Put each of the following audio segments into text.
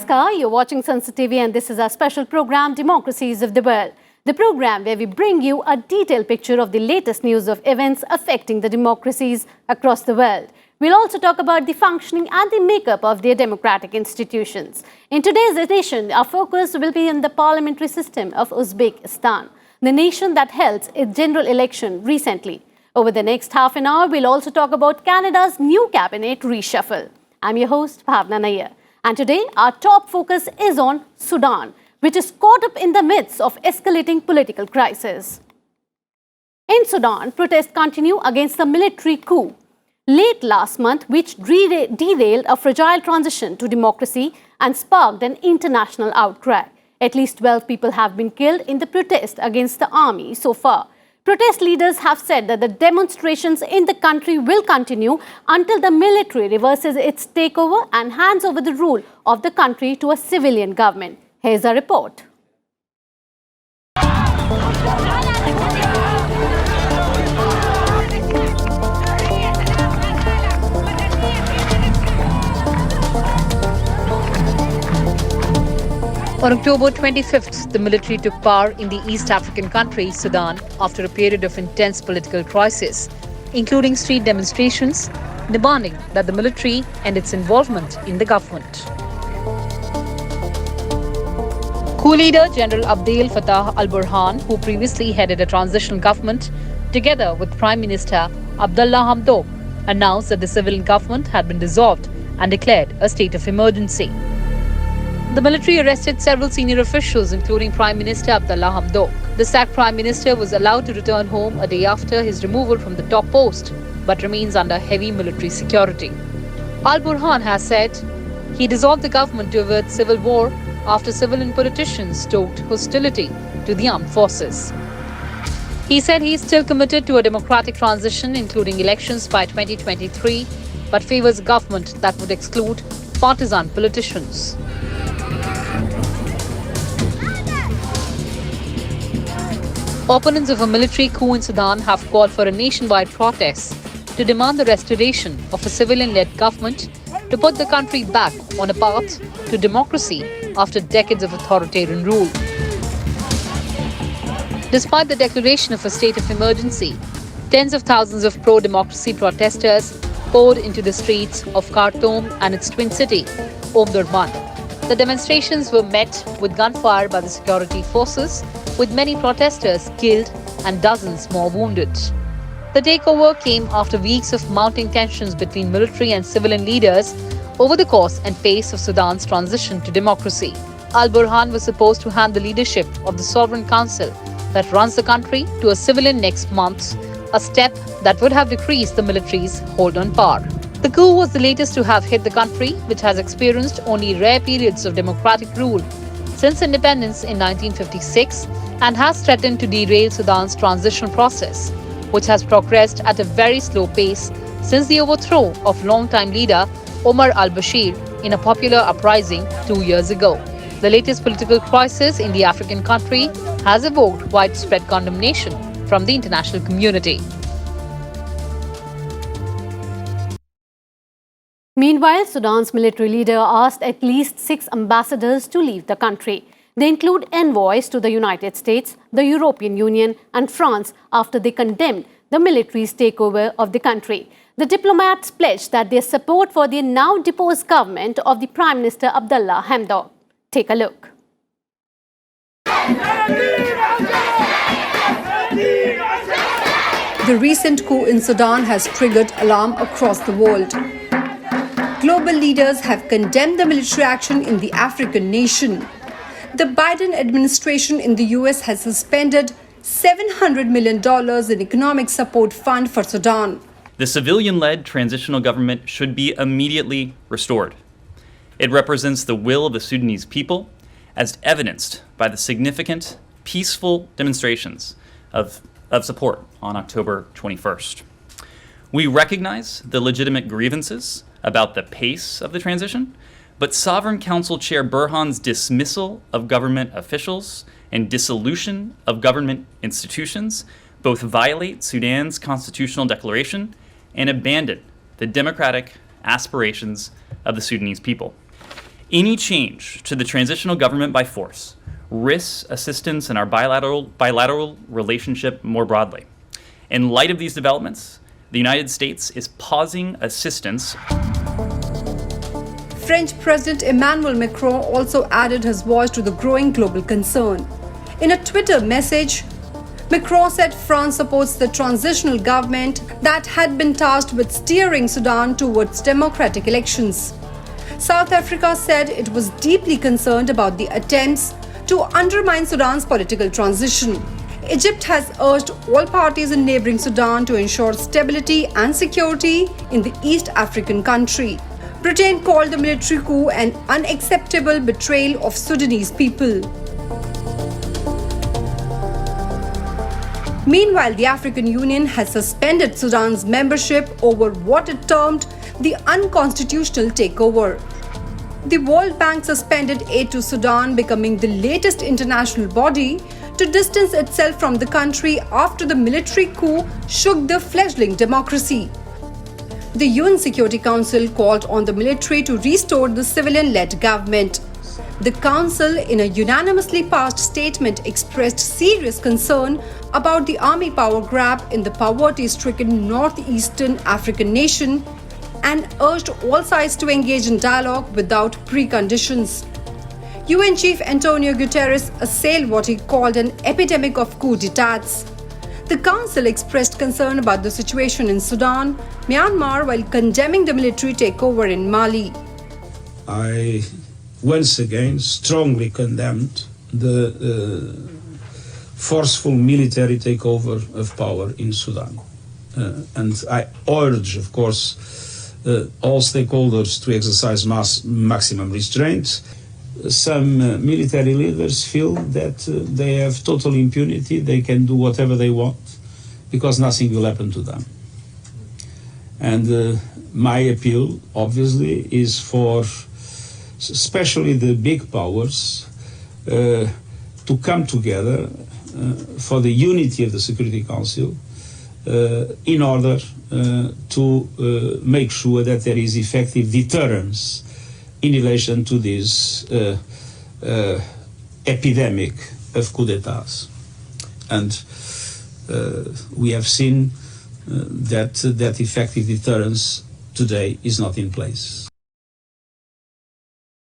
Namaskar, you're watching Sansad TV and this is our special program, Democracies of the World. The program where we bring you a detailed picture of the latest news of events affecting the democracies across the world. We'll also talk about the functioning and the makeup of their democratic institutions. In today's edition, our focus will be on the parliamentary system of Uzbekistan, the nation that held its general election recently. Over the next half an hour, we'll also talk about Canada's new cabinet reshuffle. I'm your host, Bhawna Nayar. And today, our top focus is on Sudan, which is caught up in the midst of escalating political crisis. In Sudan, protests continue against the military coup late last month, which derailed a fragile transition to democracy and sparked an international outcry. At least 12 people have been killed in the protest against the army so far. Protest leaders have said that the demonstrations in the country will continue until the military reverses its takeover and hands over the rule of the country to a civilian government. Here's a report. On October 25th, the military took power in the East African country, Sudan, after a period of intense political crisis, including street demonstrations, demanding that the military end its involvement in the government. Coup leader General Abdel Fattah al-Burhan, who previously headed a transitional government, together with Prime Minister Abdallah Hamdok, announced that the civilian government had been dissolved and declared a state of emergency. The military arrested several senior officials, including Prime Minister Abdallah Hamdok. The sacked Prime Minister was allowed to return home a day after his removal from the top post, but remains under heavy military security. Al-Burhan has said he dissolved the government to avert civil war after civilian politicians stoked hostility to the armed forces. He said he is still committed to a democratic transition, including elections by 2023, but favors a government that would exclude partisan politicians. Opponents of a military coup in Sudan have called for a nationwide protest to demand the restoration of a civilian-led government to put the country back on a path to democracy after decades of authoritarian rule. Despite the declaration of a state of emergency, tens of thousands of pro-democracy protesters poured into the streets of Khartoum and its twin city, Omdurman. The demonstrations were met with gunfire by the security forces, with many protesters killed and dozens more wounded. The takeover came after weeks of mounting tensions between military and civilian leaders over the course and pace of Sudan's transition to democracy. Al-Burhan was supposed to hand the leadership of the Sovereign Council that runs the country to a civilian next month, a step that would have decreased the military's hold on power. The coup was the latest to have hit the country, which has experienced only rare periods of democratic rule since independence in 1956 and has threatened to derail Sudan's transition process, which has progressed at a very slow pace since the overthrow of longtime leader Omar al-Bashir in a popular uprising 2 years ago. The latest political crisis in the African country has evoked widespread condemnation from the international community. Meanwhile, Sudan's military leader asked at least 6 ambassadors to leave the country. They include envoys to the United States, the European Union and France after they condemned the military's takeover of the country. The diplomats pledged that their support for the now deposed government of the Prime Minister Abdallah Hamdok. Take a look. The recent coup in Sudan has triggered alarm across the world. Global leaders have condemned the military action in the African nation. The Biden administration in the US has suspended $700 million in economic support fund for Sudan. The civilian-led transitional government should be immediately restored. It represents the will of the Sudanese people, as evidenced by the significant, peaceful demonstrations of support on October 21st. We recognize the legitimate grievances about the pace of the transition, but Sovereign Council Chair Burhan's dismissal of government officials and dissolution of government institutions both violate Sudan's constitutional declaration and abandon the democratic aspirations of the Sudanese people. Any change to the transitional government by force risks assistance in our bilateral relationship more broadly. In light of these developments, the United States is pausing assistance. French President Emmanuel Macron also added his voice to the growing global concern. In a Twitter message, Macron said France supports the transitional government that had been tasked with steering Sudan towards democratic elections. South Africa said it was deeply concerned about the attempts to undermine Sudan's political transition. Egypt has urged all parties in neighboring Sudan to ensure stability and security in the East African country. Britain called the military coup an unacceptable betrayal of Sudanese people. Meanwhile, the African Union has suspended Sudan's membership over what it termed the unconstitutional takeover. The World Bank suspended aid to Sudan, becoming the latest international body to distance itself from the country after the military coup shook the fledgling democracy. The UN Security Council called on the military to restore the civilian-led government. The Council, in a unanimously passed statement, expressed serious concern about the army power grab in the poverty-stricken northeastern African nation and urged all sides to engage in dialogue without preconditions. UN Chief Antonio Guterres assailed what he called an epidemic of coup d'etats. The Council expressed concern about the situation in Sudan, Myanmar, while condemning the military takeover in Mali. I once again strongly condemned the forceful military takeover of power in Sudan. And I urge, of course, all stakeholders to exercise maximum restraint. Some military leaders feel that they have total impunity, they can do whatever they want because nothing will happen to them. And my appeal, obviously, is for especially the big powers to come together for the unity of the Security Council in order to make sure that there is effective deterrence in relation to this epidemic of coup d'etats. And we have seen that effective deterrence today is not in place.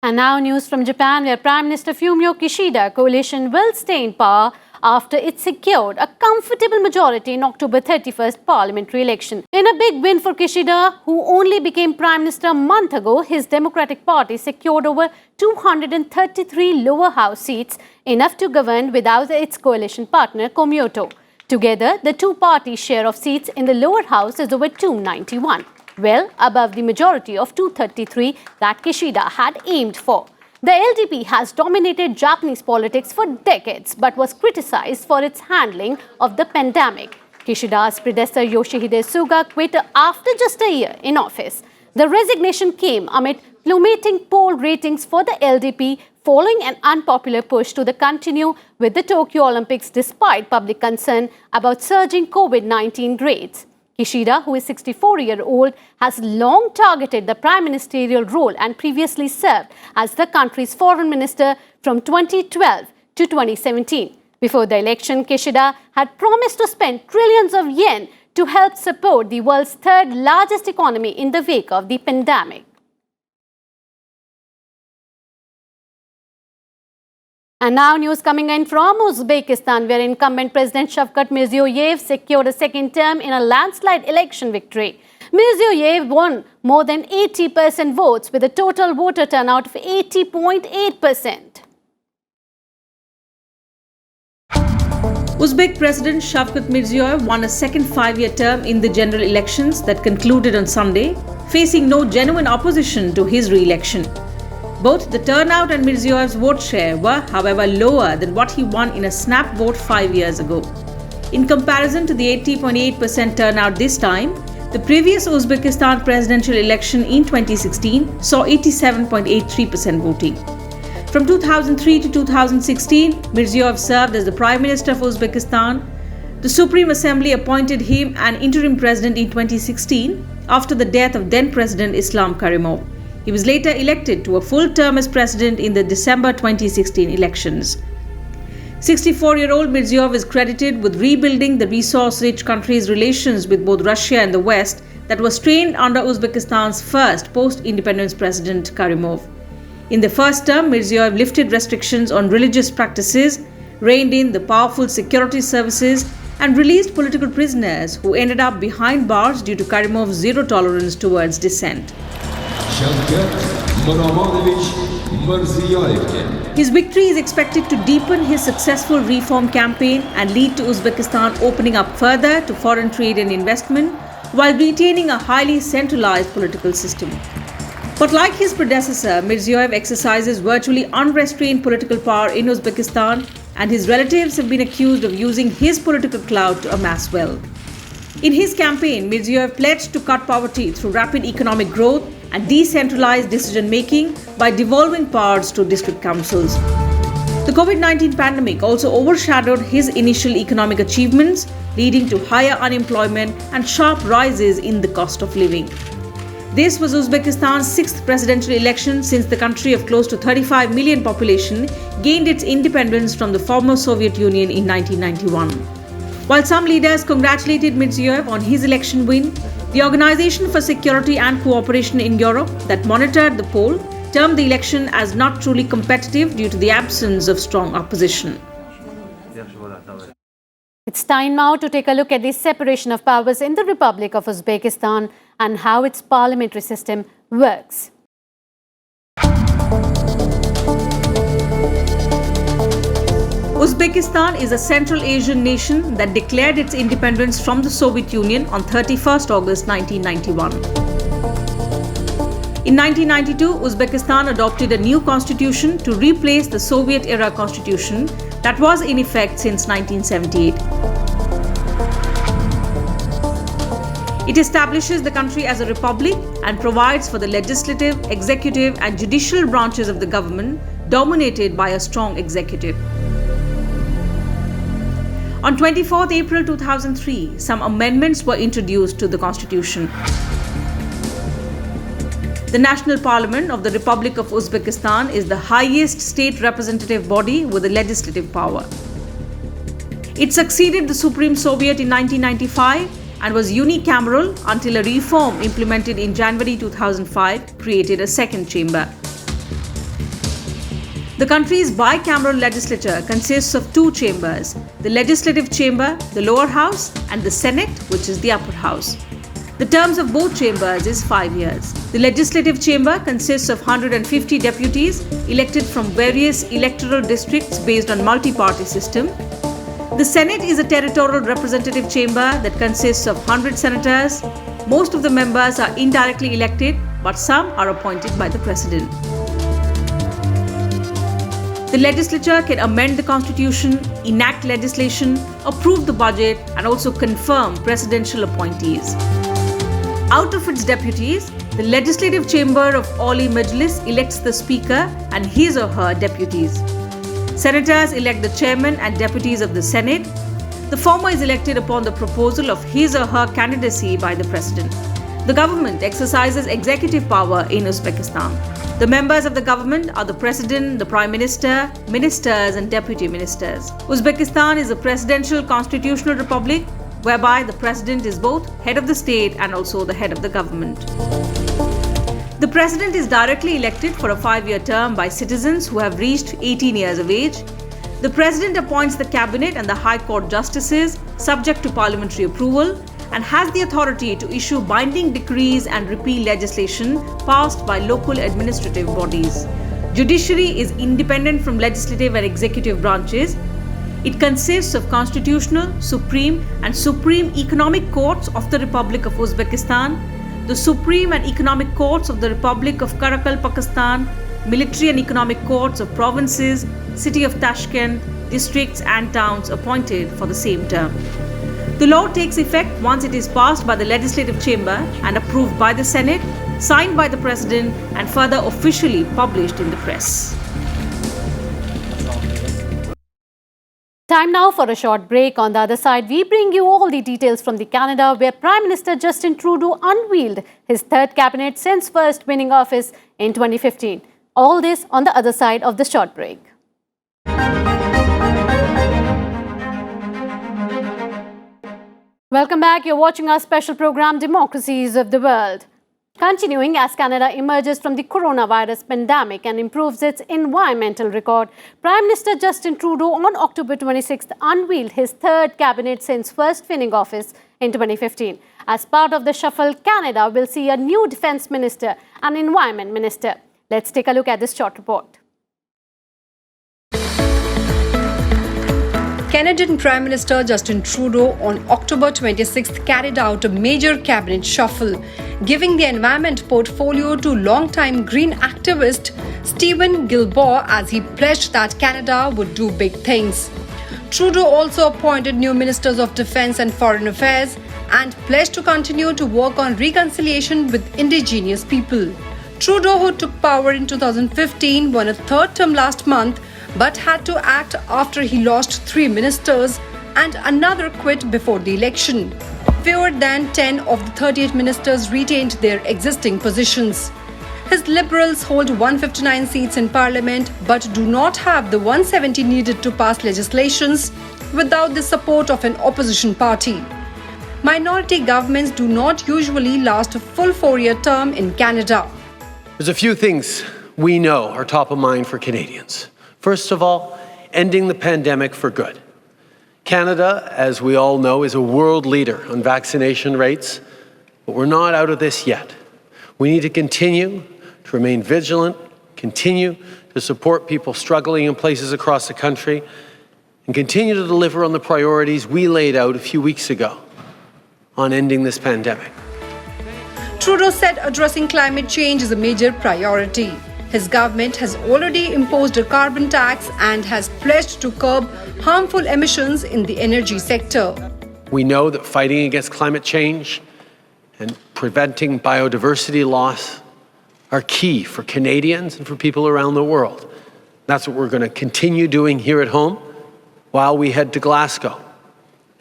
And now news from Japan, where Prime Minister Fumio Kishida coalition will stay in power after it secured a comfortable majority in October 31st parliamentary election. In a big win for Kishida, who only became Prime Minister a month ago, his Democratic Party secured over 233 lower house seats, enough to govern without its coalition partner Komyoto. Together, the two parties' share of seats in the lower house is over 291, well above the majority of 233 that Kishida had aimed for. The LDP has dominated Japanese politics for decades but was criticized for its handling of the pandemic. Kishida's predecessor Yoshihide Suga quit after just a year in office. The resignation came amid plummeting poll ratings for the LDP following an unpopular push to continue with the Tokyo Olympics despite public concern about surging COVID-19 rates. Kishida, who is 64-year-old, has long targeted the prime ministerial role and previously served as the country's foreign minister from 2012 to 2017. Before the election, Kishida had promised to spend trillions of yen to help support the world's third largest economy in the wake of the pandemic. And now news coming in from Uzbekistan, where incumbent President Shavkat Mirziyoyev secured a second term in a landslide election victory. Mirziyoyev won more than 80% votes with a total voter turnout of 80.8%. Uzbek President Shavkat Mirziyoyev won a second five-year term in the general elections that concluded on Sunday, facing no genuine opposition to his re-election. Both the turnout and Mirziyoyev's vote share were, however, lower than what he won in a snap vote 5 years ago. In comparison to the 80.8% turnout this time, the previous Uzbekistan presidential election in 2016 saw 87.83% voting. From 2003 to 2016, Mirziyoyev served as the Prime Minister of Uzbekistan. The Supreme Assembly appointed him an interim president in 2016 after the death of then President Islam Karimov. He was later elected to a full term as president in the December 2016 elections. 64-year-old Mirziyoyev is credited with rebuilding the resource-rich country's relations with both Russia and the West that was strained under Uzbekistan's first post-independence president Karimov. In the first term, Mirziyoyev lifted restrictions on religious practices, reined in the powerful security services, and released political prisoners who ended up behind bars due to Karimov's zero tolerance towards dissent. His victory is expected to deepen his successful reform campaign and lead to Uzbekistan opening up further to foreign trade and investment while retaining a highly centralized political system. But like his predecessor, Mirziyoyev exercises virtually unrestrained political power in Uzbekistan, and his relatives have been accused of using his political clout to amass wealth. In his campaign, Mirziyoyev pledged to cut poverty through rapid economic growth and decentralized decision-making by devolving powers to district councils. The COVID-19 pandemic also overshadowed his initial economic achievements, leading to higher unemployment and sharp rises in the cost of living. This was Uzbekistan's sixth presidential election since the country of close to 35 million population gained its independence from the former Soviet Union in 1991. While some leaders congratulated Mirziyoyev on his election win, the Organization for Security and Cooperation in Europe that monitored the poll termed the election as not truly competitive due to the absence of strong opposition. It's time now to take a look at the separation of powers in the Republic of Uzbekistan and how its parliamentary system works. Uzbekistan is a Central Asian nation that declared its independence from the Soviet Union on 31st August 1991. In 1992, Uzbekistan adopted a new constitution to replace the Soviet-era constitution that was in effect since 1978. It establishes the country as a republic and provides for the legislative, executive, and judicial branches of the government, dominated by a strong executive. On 24th April 2003, some amendments were introduced to the constitution. The National Parliament of the Republic of Uzbekistan is the highest state representative body with the legislative power. It succeeded the Supreme Soviet in 1995 and was unicameral until a reform implemented in January 2005 created a second chamber. The country's bicameral legislature consists of two chambers, the Legislative Chamber, the lower house, and the Senate, which is the upper house. The terms of both chambers is 5 years. The Legislative Chamber consists of 150 deputies elected from various electoral districts based on multi-party system. The Senate is a territorial representative chamber that consists of 100 senators. Most of the members are indirectly elected, but some are appointed by the President. The legislature can amend the constitution, enact legislation, approve the budget, and also confirm presidential appointees. Out of its deputies, the Legislative Chamber of Oli Majlis elects the Speaker and his or her deputies. Senators elect the chairman and deputies of the Senate. The former is elected upon the proposal of his or her candidacy by the President. The government exercises executive power in Uzbekistan. The members of the government are the President, the Prime Minister, Ministers, and Deputy Ministers. Uzbekistan is a presidential constitutional republic whereby the President is both head of the state and also the head of the government. The President is directly elected for a 5-year term by citizens who have reached 18 years of age. The President appoints the Cabinet and the High Court justices subject to parliamentary approval and has the authority to issue binding decrees and repeal legislation passed by local administrative bodies. Judiciary is independent from legislative and executive branches. It consists of constitutional, supreme, and supreme economic courts of the Republic of Uzbekistan, the supreme and economic courts of the Republic of Karakal, Pakistan, military and economic courts of provinces, city of Tashkent, districts and towns appointed for the same term. The law takes effect once it is passed by the Legislative Chamber and approved by the Senate, signed by the President, and further officially published in the press. Time now for a short break. On the other side, we bring you all the details from the Canada, where Prime Minister Justin Trudeau unveiled his third cabinet since first winning office in 2015. All this on the other side of the short break. Welcome back. You're watching our special program, Democracies of the World. Continuing as Canada emerges from the coronavirus pandemic and improves its environmental record, Prime Minister Justin Trudeau on October 26th unveiled his third cabinet since first filling office in 2015. As part of the shuffle, Canada will see a new defence minister and environment minister. Let's take a look at this short report. Canadian Prime Minister Justin Trudeau on October 26th carried out a major cabinet shuffle, giving the environment portfolio to longtime Green activist Steven Guilbeault as he pledged that Canada would do big things. Trudeau also appointed new ministers of defence and foreign affairs and pledged to continue to work on reconciliation with Indigenous people. Trudeau, who took power in 2015, won a third term last month but had to act after he lost 3 ministers and another quit before the election. Fewer than 10 of the 38 ministers retained their existing positions. His Liberals hold 159 seats in Parliament but do not have the 170 needed to pass legislations without the support of an opposition party. Minority governments do not usually last a full 4-year term in Canada. There's a few things we know are top of mind for Canadians. First of all, ending the pandemic for good. Canada, as we all know, is a world leader on vaccination rates, but we're not out of this yet. We need to continue to remain vigilant, continue to support people struggling in places across the country, and continue to deliver on the priorities we laid out a few weeks ago on ending this pandemic. Trudeau said addressing climate change is a major priority. His government has already imposed a carbon tax and has pledged to curb harmful emissions in the energy sector. We know that fighting against climate change and preventing biodiversity loss are key for Canadians and for people around the world. That's what we're going to continue doing here at home while we head to Glasgow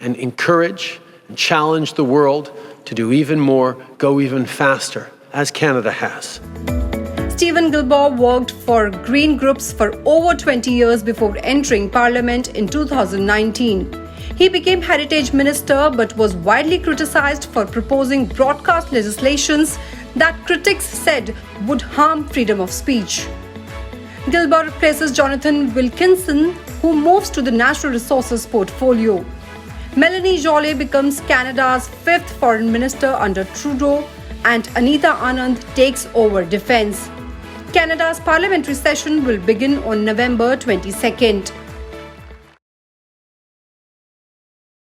and encourage and challenge the world to do even more, go even faster, as Canada has. Steven Guilbeault worked for Green groups for over 20 years before entering Parliament in 2019. He became Heritage Minister but was widely criticised for proposing broadcast legislations that critics said would harm freedom of speech. Guilbeault replaces Jonathan Wilkinson, who moves to the Natural Resources portfolio. Melanie Joly becomes Canada's 5th Foreign Minister under Trudeau, and Anita Anand takes over Defence. Canada's parliamentary session will begin on November 22nd.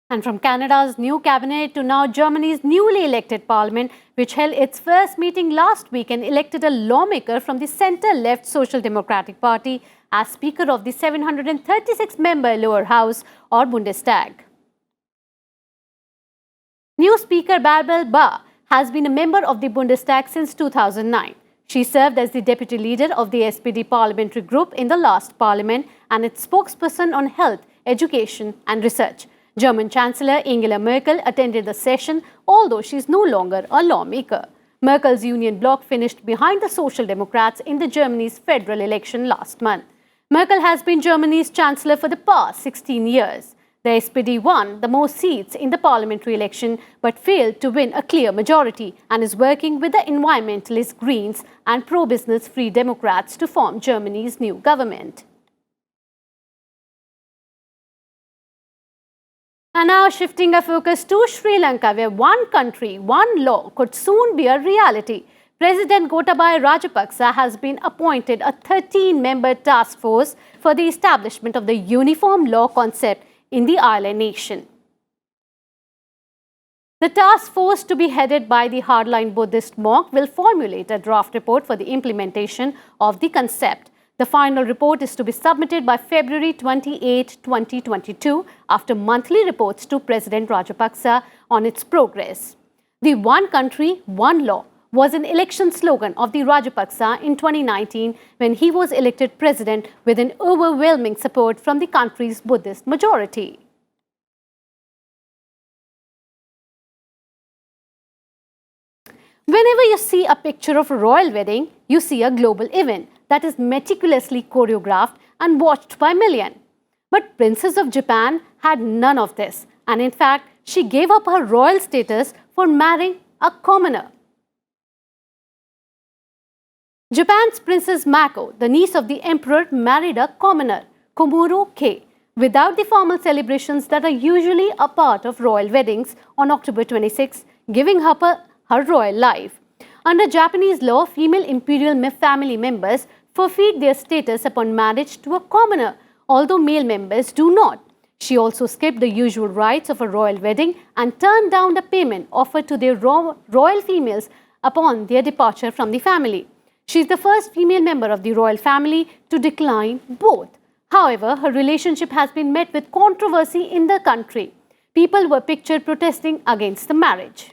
And from Canada's new cabinet to now Germany's newly elected parliament, which held its first meeting last week and elected a lawmaker from the centre-left Social Democratic Party as Speaker of the 736-member lower house or Bundestag. New Speaker Bärbel Ba has been a member of the Bundestag since 2009. She served as the deputy leader of the SPD parliamentary group in the last parliament and its spokesperson on health, education and research. German Chancellor Angela Merkel attended the session, although she is no longer a lawmaker. Merkel's union bloc finished behind the Social Democrats in the Germany's federal election last month. Merkel has been Germany's chancellor for the past 16 years. The SPD won the most seats in the parliamentary election but failed to win a clear majority and is working with the environmentalist Greens and pro-business Free Democrats to form Germany's new government. And now shifting our focus to Sri Lanka, where one country, one law could soon be a reality. President Gotabaya Rajapaksa has been appointed a 13-member task force for the establishment of the uniform law concept in the island nation. The task force, to be headed by the hardline Buddhist monk, will formulate a draft report for the implementation of the concept. The final report is to be submitted by February 28, 2022, after monthly reports to President Rajapaksa on its progress. The One Country, One Law was an election slogan of the Rajapaksa in 2019 when he was elected president with an overwhelming support from the country's Buddhist majority. Whenever you see a picture of a royal wedding, you see a global event that is meticulously choreographed and watched by millions. But Princess of Japan had none of this, and in fact, she gave up her royal status for marrying a commoner. Japan's Princess Mako, the niece of the emperor, married a commoner, Komuro Kei, without the formal celebrations that are usually a part of royal weddings on October 26, giving her her royal life. Under Japanese law, female imperial family members forfeit their status upon marriage to a commoner, although male members do not. She also skipped the usual rites of a royal wedding and turned down the payment offered to their royal females upon their departure from the family. She is the first female member of the royal family to decline both. However, her relationship has been met with controversy in the country. People were pictured protesting against the marriage.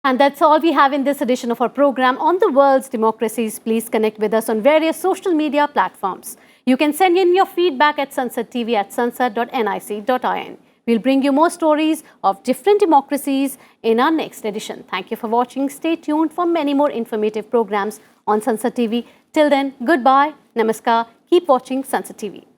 And that's all we have in this edition of our program on the world's democracies. Please connect with us on various social media platforms. You can send in your feedback at Sansad TV at sansad.nic.in. We'll bring you more stories of different democracies in our next edition. Thank you for watching. Stay tuned for many more informative programs on Sansad TV. Till then, goodbye, namaskar. Keep watching Sansad TV.